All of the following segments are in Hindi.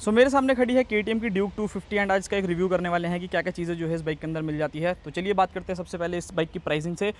सो मेरे सामने खड़ी है केटीएम की ड्यूक 250 एंड आज इसका एक रिव्यू करने वाले हैं कि क्या क्या चीज़ें जो है इस बाइक के अंदर मिल जाती है। तो चलिए बात करते हैं सबसे पहले इस बाइक की प्राइसिंग से।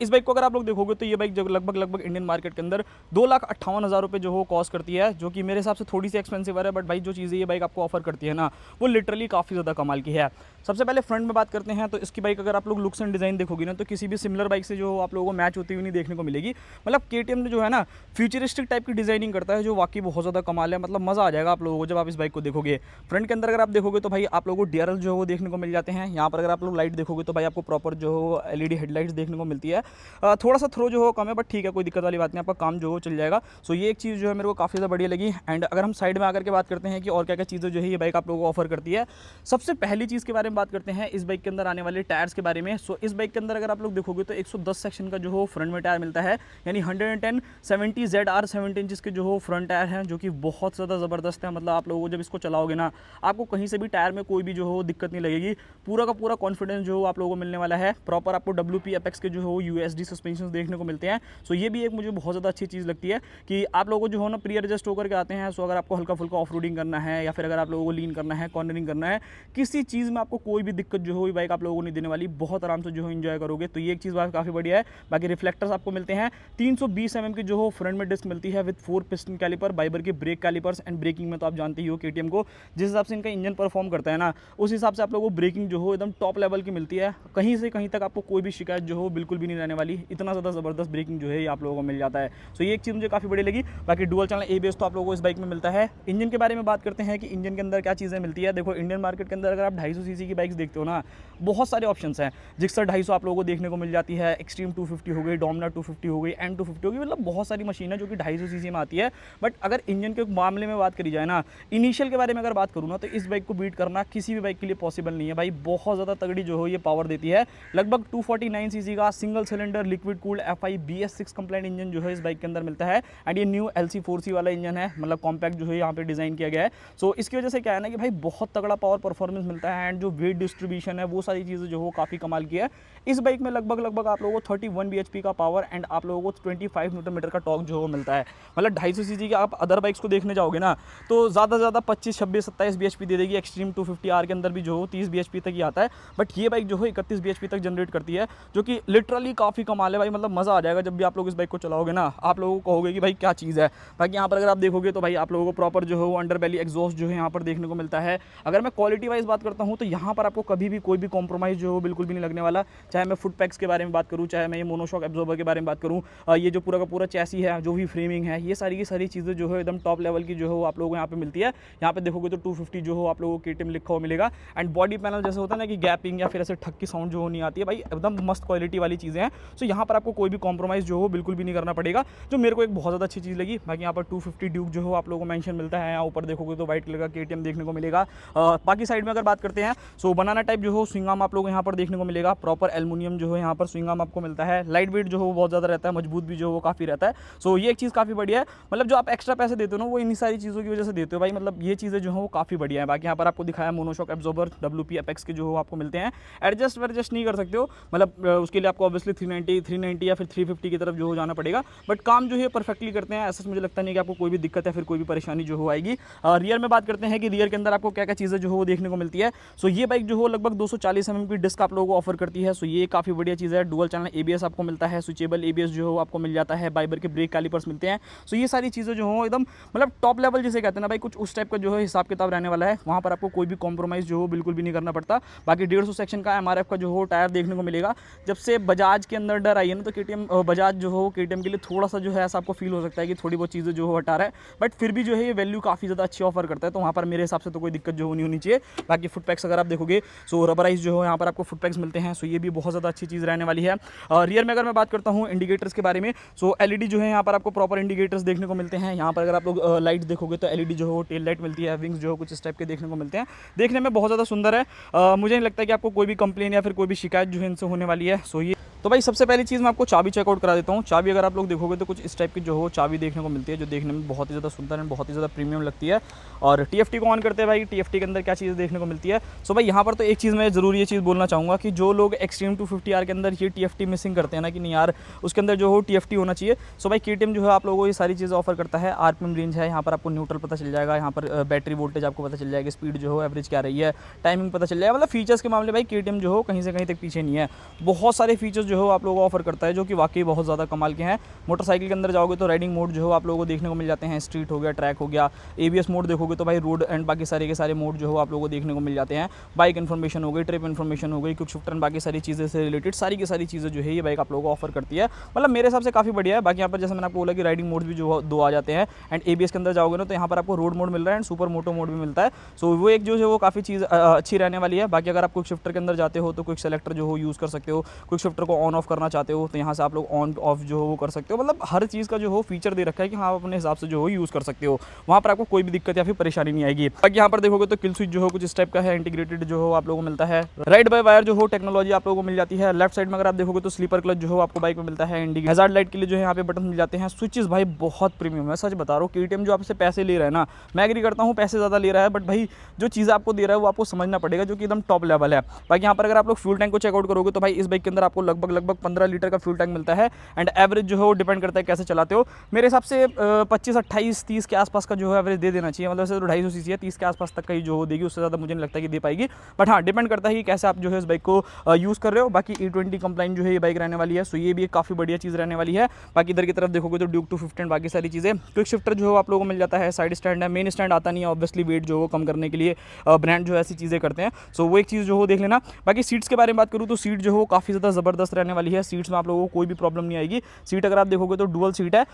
इस बाइक को अगर आप लोग देखोगे तो ये बाइक जो लगभग इंडियन मार्केट के अंदर 2,58,000 रुपये जो हो कॉस्ट करती है, जो कि मेरे हिसाब से थोड़ी सी एक्सपेंसिव है। बट भाई जो चीज़ें ये बाइक आपको ऑफर करती है ना, वो लिटरली काफ़ी ज़्यादा कमाल की है। सबसे पहले फ्रंट में बात करते हैं तो इसकी बाइक अगर आप लोग लुक्स एंड डिज़ाइन देखोगे ना, तो किसी भी सिमिलर बाइक से जो आप लोगों को मैच होती हुई नहीं देखने को मिलेगी। मतलब केटीएम ने जो है ना फ्यूचरिस्टिक टाइप की डिज़ाइनिंग करता है, जो वाकई बहुत ज़्यादा कमाल है। मतलब मज़ा आ जाएगा आप लोगों को जब आप इस बाइक को देखोगे। फ्रंट के अंदर अगर आप देखोगे तो भाई आप लोगों को डीआरएल जो है वो देखने को मिल जाते हैं। यहाँ पर अगर आप लोग लाइट देखोगे तो भाई आपको प्रॉपर जो हो एलईडी हेडलाइट्स देखने को मिलती है। थोड़ा सा थ्रो जो हो कम है, बट ठीक है, कोई दिक्कत वाली बात नहीं, आपका काम जो हो चल जाएगा। सो ये एक चीज़ जो है मेरे को काफ़ी ज़्यादा बढ़िया लगी। एंड अगर हम साइड में आकर के बात करते हैं कि और क्या क्या चीज़ें जो है ये बाइक आप लोगों को ऑफर करती है, सबसे पहली चीज़ के बारे में बात करते हैं इस बाइक के अंदर आने वाले टायर्स के बारे में। सो इस बाइक के अंदर अगर आप लोग देखोगे तो 110 सेक्शन का जो हो फ्रंट में टायर मिलता है, यानी 110 70 ZR 17 इंच के जो हो फ्रंट टायर हैं, जो कि बहुत ज़्यादा ज़बरदस्त है। मतलब आप लोगों को जब इसको चलाओगे ना, आपको कहीं से भी टायर में कोई भी जो हो दिक्कत नहीं लगेगी। पूरा का पूरा कॉन्फिडेंस जो आप लोगों को मिलने वाला है। प्रॉपर आपको WP एपेक्स के जो हो USD सस्पेंशन देखने को मिलते हैं। सो ये भी एक मुझे बहुत ज़्यादा अच्छी चीज़ लगती है कि आप लोगों को जो हो ना प्री एडजस्ट होकर के आते हैं। सो अगर आपको हल्का फुल्का ऑफ रोडिंग करना है, या फिर अगर आप लोगों को लीन करना है, कॉर्नरिंग करना है, किसी चीज़ में आपको कोई भी दिक्कत जो हो ये बाइक आप लोगों को नहीं देने वाली। बहुत आराम से जो हो इंजॉय करोगे। तो ये एक चीज़ काफ़ी बढ़िया है। बाकी रिफ्लेक्टर्स आपको मिलते हैं। 320 mm की जो हो फ्रंट में डिस्क मिलती है विद 4 पिस्टन कैलिपर, बाइबर के ब्रेक कैलिपर्स। एंड ब्रेकिंग में तो आप जानते ही हो केटीएम को जिस हिसाब से इनका इंजन परफॉर्म करता है ना, उस हिसाब से आप लोगों को ब्रेकिंग जो हो एकदम टॉप लेवल की मिलती है। कहीं से कहीं तक आपको कोई भी शिकायत जो हो बिल्कुल भी नहीं रहने वाली। इतना ज़्यादा ज़बरदस्त ब्रेकिंग जो है ये आप लोगों को मिल जाता है। सो ये एक चीज़ मुझे काफ़ी बड़ी लगी। बाकी डुअल चैनल ABS तो आप लोगों को इस बाइक में मिलता है। इंजन के बारे में बात करते हैं कि इंजन के अंदर क्या चीज़ें मिलती है। देखो, इंडियन मार्केट के अंदर अगर आप 250 सीसी की बाइक्स देखते हो ना, बहुत सारे ऑप्शन हैं। जिक्सर 250 आप लोगों को देखने को मिल जाती है, एक्सट्रीम 250 हो गई, डोमिनार 250 हो गई, N250 हो गई। मतलब बहुत सारी मशीन है जो कि 250 सीसी में आती है। बट अगर इंजन के मामले में बात करी जाए ना, इनिशियल के बारे में अगर बात करूँ ना, तो इस बाइक को बीट करना किसी भी बाइक के लिए पॉसिबल नहीं है भाई। बहुत ज़्यादा तगड़ी जो हो ये पावर देती है। लगभग 249 सीसी का single cylinder liquid cooled FI BS6 complaint engine जो है इस बाइक के अंदर मिलता है। एंड ये न्यू LC4C वाला इंजन है, मतलब कॉम्पैक्ट जो है यहाँ पे डिज़ाइन किया गया है। सो इसकी वजह से क्या है ना कि भाई बहुत तगड़ा पावर परफॉर्मेंस मिलता है। एंड जो वेट डिस्ट्रीब्यूशन है वो सारी चीज़ें जो हो काफ़ी कमाल की है। इस बाइक में लगभग आप लोगों को 31 bhp का पावर एंड आप लोगों को 25 Nm का टॉर्क जो हो मिलता है। मतलब 250 सीसी की आप अदर बाइक्स को देखने जाओगे ना, तो ज़्यादा से ज़्यादा 25, 26, 27 bhp दे देगी। एक्सट्रीम 250R के अंदर भी जो हो 30 bhp तक ही आता है। बट ये बाइक जो है 31 bhp तक जनरेट करती है, जो कि लिटरली काफ़ी कमाल है भाई। मतलब मज़ा आ जाएगा जब भी आप लोग इस बाइक को चलाओगे ना, आप लोगों को कहोगे कि भाई क्या चीज़ है। बाकी यहाँ पर अगर आप देखोगे तो भाई आप लोगों को प्रॉपर जो है अंडर बेली एग्जॉस्ट जो है यहाँ पर देखने को मिलता है। अगर मैं क्वालिटी वाइज बात करता हूँ तो यहाँ पर आपको कभी भी कोई भी कॉम्प्रोमाइज़ जो हो बिल्कुल भी नहीं लगने वाला। चाहे मैं फुट पैक्स के बारे में बात करूँ, चाहे मैं ये मोनोशॉक एब्जॉर्बर के बारे में बात करूँ, ये जो पूरा का पूरा चैसी है, जो भी फ्रेमिंग है, ये सारी की सारी चीज़ें जो है एकदम टॉप लेवल की जो हो आप लोगों को यहाँ पे मिलती है। यहाँ पे देखोगे तो 250 जो हो आप लोगों को केटीएम लिखा हुआ मिलेगा। एंड बॉडी पैनल जैसे होता है ना कि गैपिंग या फिर ऐसे ठक की साउंड जो हो नहीं आती है भाई, एकदम मस्त क्वालिटी वाली चीज़ें हैं। सो यहाँ पर आपको कोई भी कॉम्प्रोमाइज़ जो हो बिल्कुल भी नहीं करना पड़ेगा, जो मेरे को एक बहुत ज़्यादा अच्छी चीज़ लगी। बाकी यहाँ पर 250 ड्यूक जो हो आप लोगों को मेंशन मिलता है। यहाँ ऊपर देखोगे तो व्हाइट कलर का केटीएम देखने को मिलेगा। बाकी साइड में अगर बात करते हैं, सो बनाना टाइप जो हो स्विंग आर्म आप लोगों को यहाँ पर देखने को मिलेगा। प्रॉपर एल्युमिनियम जो है यहाँ पर स्विंग आर्म आपको मिलता है। लाइट वेट जो हो बहुत ज़्यादा रहता है, मजबूत भी जो हो काफ़ी रहता है। सो ये एक चीज़ काफ़ी बढ़िया है। मतलब जो आप एक्स्ट्रा पैसे देते हो ना, वो इन सारी चीज़ों की वजह से देते हो भाई। मतलब ये चीज़ें जो हो वो काफ़ी बढ़िया है। बाकी यहाँ पर आपको दिखाया मोनोशॉक एब्जॉर्बर WP एपेक्स के जो हो आपको मिलते हैं। एडजस्ट नहीं कर सकते हो, मतलब उसके लिए आपको ऑब्वियसली 390 या फिर 350 की तरफ जो हो जाना पड़ेगा। बट काम जो है परफेक्टली करते हैं। ऐसा मुझे लगता नहीं कि आपको कोई भी दिक्कत या फिर कोई भी परेशानी जो हो आएगी। रियर में बात करते हैं कि रियर के अंदर आपको क्या क्या चीज़ें जो हो देखने को मिलती है। सो ये बाइक जो हो लगभग 240 mm की डिस्क आप लोगों को ऑफर करती है। सो ये काफ़ी बढ़िया चीज़ है। डुअल चैनल ABS आपको मिलता है, स्विचेबल ABS जो हो आपको मिल जाता है, बाइबर के ब्रेक कैलिपर्स मिलते हैं। सो ये सारी चीज़ें जो हो एकदम मतलब टॉप लेवल जिसे कहते हैं ना भाई, कुछ उस टाइप का जो है हिसाब किताब रहने वाला है। वहाँ पर आपको कोई भी कॉम्प्रोमाइज़ जो हो बिल्कुल भी नहीं करना पड़ता। बाकी 150 सेक्शन का MRF का जो हो टायर देखने को मिलेगा। जब से बजाज के अंदर डर आई है ना, तो KTM बजाज जो हो KTM के लिए थोड़ा सा जो है ऐसा आपको फील हो सकता है कि थोड़ी बहुत चीज़ें जो हो हटा रहा है। बट फिर भी जो है ये वैल्यू काफ़ी ज़्यादा अच्छी ऑफर करता है। तो वहाँ पर मेरे हिसाब से तो कोई दिक्कत जो नहीं होनी चाहिए। बाकी फुट पैक्स अगर आप देखोगे, सो रबराइज जो हो यहाँ पर आपको फुट पैक्स मिलते हैं। सो ये भी बहुत ज़्यादा अच्छी चीज़ रहने वाली है। रियर में अगर मैं बात करता हूँ इंडिकेटर्स के बारे में, सो LED जो है यहाँ पर आपको प्रॉपर इंडिकेटर्स देखने को मिलते हैं। यहाँ पर अगर आप लोग लाइट देखोगे तो LED जो हो टेल लाइट मिलती है, विंग्स जो हो कुछ इस टाइप के देखने को मिलते हैं। देखने में बहुत ज़्यादा सुंदर है। मुझे नहीं लगता कि आपको कोई भी कंप्लेन या फिर कोई भी शिकायत जो है इनसे होने वाली है। सो ये तो भाई सबसे पहली चीज़ मैं आपको चाबी चेकआउट करा देता हूँ। चाबी अगर आप लोग देखोगे तो कुछ इस टाइप की जो हो चाबी देखने को मिलती है, जो देखने में बहुत ही ज़्यादा सुंदर एंड बहुत ही ज़्यादा प्रीमियम लगती है। और टीएफटी को ऑन करते हैं भाई, टीएफटी के अंदर क्या चीज़ें देखने को मिलती है। सो भाई यहाँ पर तो एक चीज़ मैं ज़रूर ये चीज़ बोलना चाहूँगा कि जो लोग एक्सट्रीम 250R के अंदर ये टीएफटी मिसिंग करते हैं ना कि नहीं यार उसके अंदर जो हो टीएफटी होना चाहिए। सो भाई केटीएम जो है आप लोगों को ये सारी चीज़ें ऑफर करता है। आरपीएम रेंज है, यहाँ पर आपको न्यूट्रल पता चल जाएगा, यहाँ पर बैटरी वोल्टेज आपको पता चल जाएगी, स्पीड जो हो एवरेज क्या रही है, टाइमिंग पता चल जाएगा। मतलब फीचर्स के मामले भाई केटीएम जो हो कहीं से कहीं तक पीछे नहीं है। बहुत सारे फीचर्स जो हो आप लोगों को ऑफर करता है जो कि वाकई बहुत ज़्यादा कमाल के हैं। मोटरसाइकिल के अंदर जाओगे तो राइडिंग मोड जो हो आप लोगों को देखने को मिल जाते हैं, स्ट्रीट हो गया, ट्रैक हो गया। एबीएस मोड देखोगे तो भाई रोड एंड बाकी सारे के सारे मोड जो हो आप लोगों को देखने को मिल जाते हैं। बाइक इन्फॉर्मेशन हो गई, ट्रिप इन्फॉर्मेशन हो गई, क्विक शिफ्टर एंड बाकी सारी चीज़ें से रिलेटेड सारी की सारी चीज़ें जो है ये बाइक आप लोगों को ऑफर करती है। मतलब मेरे हिसाब से काफ़ी बढ़िया है। बाकी यहाँ पर जैसे मैंने आपको बोला कि राइडिंग मोड भी जो दो आ जाते हैं एंड एबीएस के अंदर जाओगे ना तो यहाँ पर आपको रोड मोड मिल रहा है एंड सुपर मोटो मोड भी मिलता है। सो वो एक जो है वो काफ़ी चीज़ अच्छी रहने वाली है। बाकी अगर आप क्विक शिफ्टर के अंदर जाते हो तो क्विक सेलेक्टर जो हो यूज़ कर सकते हो। क्विक शिफ्टर को ऑन ऑफ करना चाहते हो तो यहाँ से आप लोग ऑन ऑफ जो हो वो कर सकते हो। मतलब हर चीज़ का जो हो फीचर दे रखा है कि हाँ आप अपने हिसाब से जो हो यूज़ कर सकते हो। वहाँ पर आपको कोई भी दिक्कत या फिर परेशानी नहीं आएगी। बाकी यहाँ पर देखोगे तो किल स्विच जो हो कुछ इस टाइप का है, इंटीग्रेटेड जो हो आप लोगों को मिलता है। राइड बाय वायर जो हो टेक्नोलॉजी आप लोगों को मिल जाती है। लेफ्ट साइड में अगर आप देखोगे तो स्लीपर क्लच जो हो आपको बाइक में मिलता है। इंडिकेटर हैजार्ड लाइट के लिए जो है यहाँ पे बटन मिल जाते हैं। स्विचेस भाई बहुत प्रीमियम है, सच बता रहा हूँ। केटीएम जो आपसे पैसे ले रहा है ना, मैं एग्री करता हूँ पैसे ज़्यादा ले रहा है, बट भाई जो चीज़ आपको दे रहा है वो आपको समझना पड़ेगा जो कि एकदम टॉप लेवल है। बाकी यहाँ पर अगर आप लोग फ्यूल टैंक को चेकआउट करोगे तो भाई इस बाइक के अंदर आपको लगभग 15 लीटर का फ्यूल टैंक मिलता है एंड एवरेज जो है वो डिपेंड करता है कैसे चलाते हो। मेरे हिसाब से 25, 28, 30 के आसपास का जो है एवरेज दे देना चाहिए। मतलब वैसे तो 250 सीसी है, 30 के आसपास तक का ही जो हो देगी, उससे ज़्यादा मुझे नहीं लगता कि दे पाएगी। बट हाँ डिपेंड करता है कि कैसे आप जो है इस बाइक को यूज़ कर रहे हो। बाकी E20 कंप्लाइंट जो है ये बाइक रहने वाली है। सो ये भी एक काफ़ी बढ़िया चीज़ रहने वाली है। बाकी इधर की तरफ देखोगे तो ड्यूक 250 एंड बाकी सारी चीज़ें। क्विक शिफ्टर जो आप लोगों को मिल जाता है। साइड स्टैंड है, मेन स्टैंड आता नहीं है ऑब्वियसली, वेट जो हो कम करने के लिए ब्रांड जो ऐसी चीज़ें करते हैं। सो वो एक चीज़ जो हो देख लेना। बाकी सीट्स के बारे में बात करूँ तो सीट जो हो काफ़ी ज़्यादा ज़बरदस्त रहने वाली है। सीट्स में आप लोगों को कोई भी प्रॉब्लम नहीं आएगी। सीट अगर आप देखोगे तो डुअल सीट है।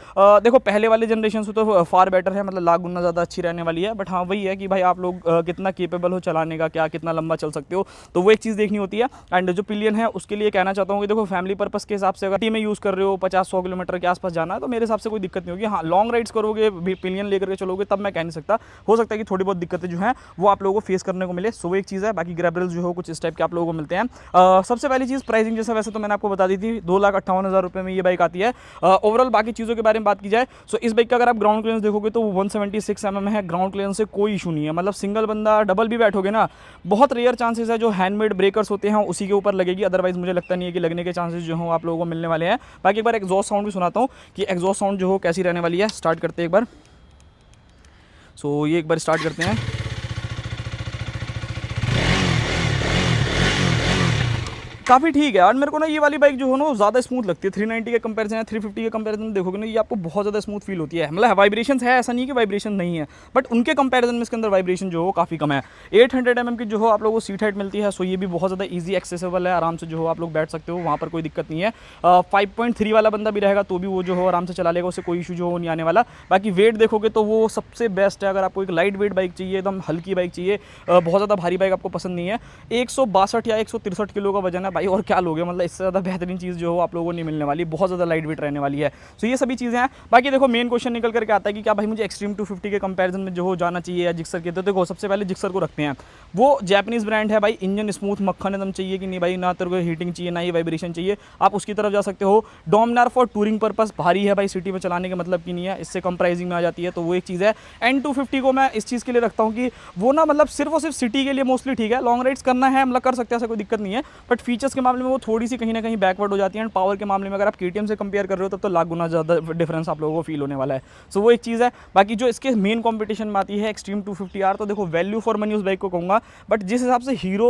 देखो पहले वाले जनरेशन से तो फार बेटर है, मतलब लाख गुना ज़्यादा अच्छी रहने वाली है। बट हाँ वही है कि भाई आप लोग कितना केपेबल हो चलाने का, क्या कितना लंबा चल सकते हो, तो वो एक चीज़ देखनी होती है। एंड जो पिलियन है उसके लिए कहना चाहता हूँ कि देखो फैमिली पर्पस के हिसाब से अगर टी में यूज़ कर रहे हो 50-100 किलोमीटर के आसपास जाना है तो मेरे हिसाब से कोई दिक्कत नहीं होगी। हाँ लॉन्ग राइड्स करोगे पिलियन लेकर के चलोगे तब मैं कह नहीं सकता, हो सकता है कि थोड़ी बहुत दिक्कतें जो हैं वो आप लोगों को फेस करने को मिले। सो वो एक चीज़ है। बाकी ग्रैब रेल्स जो हो कुछ इस टाइप के आप लोगों को मिलते हैं। सबसे पहली चीज़ प्राइसिंग जैसा वैसे तो मैंने आपको बता दी थी, 2,58,000 रुपये में ये बाइक आती है। ओवरऑल बाकी चीज़ों के बारे में बात की जाए सो इस बाइक का अगर आप ग्राउंड क्लियरेंस देखोगे तो 176 mm है। ग्राउंड क्लियरेंस से कोई इशू नहीं है, मतलब सिंगल बंदा डबल भी बैठोगे ना, बहुत रेयर चांसेस है जो हैंडमेड ब्रेकर्स होते हैं उसी के ऊपर लगेगी। अदरवाइज मुझे लगता नहीं है कि लगने के चांसेस जो हो आप लोगों को मिलने वाले हैं। बाकी एक बार एग्जॉस्ट साउंड भी सुनाता हूँ कि एग्जॉस्ट साउंड जो हो कैसी रहने वाली है। स्टार्ट करते हैं एक बार। सो ये एक बार स्टार्ट करते हैं। काफ़ी ठीक है और मेरे को ना ये वाली बाइक जो है ना ज़्यादा स्मूथ लगती है। 390 के कंपैरिजन है, 350 के कंपैरिजन में देखोगे ना ये आपको बहुत ज़्यादा स्मूथ फील होती है। मतलब वाइब्रेशन है, ऐसा नहीं कि वाइब्रेशन नहीं है, बट उनके कंपैरिजन में इसके अंदर वाइब्रेशन जो हो काफ़ी कम है। 800 mm की जो हो आप लोगों को सीट हाइट मिलती है। सो ये भी बहुत ज़्यादा ईजी एक्सेसिबल है, आराम से जो हो आप लोग बैठ सकते हो, वहाँ पर कोई दिक्कत नहीं है। 5.3 वाला बंदा भी रहेगा तो भी वो जो हो आराम से चला लेगा, उससे कोई इशू जो हो नहीं आने वाला। बाकी वेट देखोगे तो वो सबसे बेस्ट है। अगर आपको एक लाइट वेट बाइक चाहिए, एकदम हल्की बाइक चाहिए, बहुत ज़्यादा भारी बाइक आपको पसंद नहीं है, 162 या 163 किलो का वजन है भाई, और क्या लोगे। मतलब इससे ज़्यादा बेहतरीन चीज़ जो हो आप लोगों को नहीं मिलने वाली, बहुत ज़्यादा लाइट वेट रहने वाली है। सो ये सभी चीज़ें हैं। बाकी देखो मेन क्वेश्चन निकल करके आता है कि क्या भाई मुझे एक्सट्रीम 250 के कंपैरिजन में जो हो जाना चाहिए या जिक्सर के, तो देखो सबसे पहले जिक्सर को रखते हैं। वो जापानीज़ ब्रांड है भाई, इंजन स्मूथ मक्खन एकदम चाहिए कि नहीं भाई, ना तेरे को हीटिंग चाहिए ना ही वाइब्रेशन चाहिए, आप उसकी तरफ जा सकते हो। डोमिनार फॉर टूरिंग पर्पस भारी है भाई, सिटी में चलाने के मतलब की नहीं है, इससे कम प्राइसिंग में आ जाती है, तो वो एक चीज़ है। N250 को मैं इस चीज़ के लिए रखता हूँ कि वो ना मतलब सिर्फ और सिर्फ सिटी के लिए मोस्टली ठीक है। लॉन्ग राइड्स करना है मतलब कर सकते हैं, ऐसा कोई दिक्कत नहीं है, बट फीचर्स के मामले में वो थोड़ी सी कहीं ना कहीं बैकवर्ड हो जाती है। एंड पावर के मामले में अगर आप केटीएम से कंपेयर कर रहे हो तब तो लाख गुना ज़्यादा डिफरेंस आप लोगों को फील होने वाला है। सो वो एक चीज़ है। बाकी जो इसके मेन कॉम्पिटिशन में आती है एक्सट्रीम 250R, तो देखो वैल्यू फॉर मनी उस बाइक को कहूँगा, बट जिस हिसाब से हीरो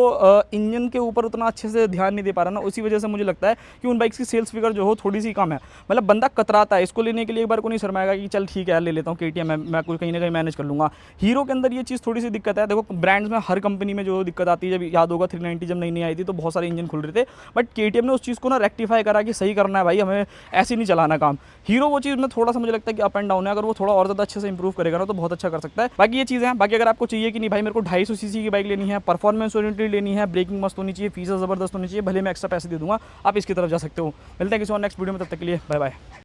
इंजन के ऊपर उतना अच्छे से ध्यान नहीं दे पा रहा ना, उसी वजह से मुझे लगता है कि उन बाइक्स की सेल्स फिगर जो हो थोड़ी सी कम है। मतलब बंदा कतराता है इसको लेने के लिए, एक बार को नहीं शर्माएगा कि चल ठीक है ले लेता हूँ केटीएम, मैं कोई कहीं ना कहीं मैनेज कर लूँगा। हीरो के अंदर ये चीज़ थोड़ी सी दिक्कत है। देखो ब्रांड्स में हर कंपनी में जो दिक्कत आती है, जब याद होगा 390 जब नई आई थी तो बहुत सारे इंजन खुल रहे थे, बट केटीएम ने उस चीज़ को ना रेक्टिफाई करा कि सही करना है भाई, हमें ऐसे नहीं चलाना काम। हीरो वो चीज़ में थोड़ा सा मुझे लगता है कि अप एंड डाउन है, अगर वो थोड़ा और ज़्यादा अच्छे से इंप्रूव करेगा ना तो बहुत अच्छा कर सकता है। बाकी ये चीज़ें हैं। बाकी अगर आपको चाहिए कि नहीं भाई मेरे को 250 सीसी की बाइक लेनी है, परफॉर्मेंस ओरिएंटेड लेनी है, ब्रेकिंग मस्त होनी चाहिए, फीचर ज़बरदस्त होनी चाहिए, भले मैं एक्स्ट्रा पैसे दे दूँगा, आप इसकी तरफ जा सकते हो। मिलते हैं किसी और नेक्स्ट वीडियो में, तब तक के लिए बाय बाय।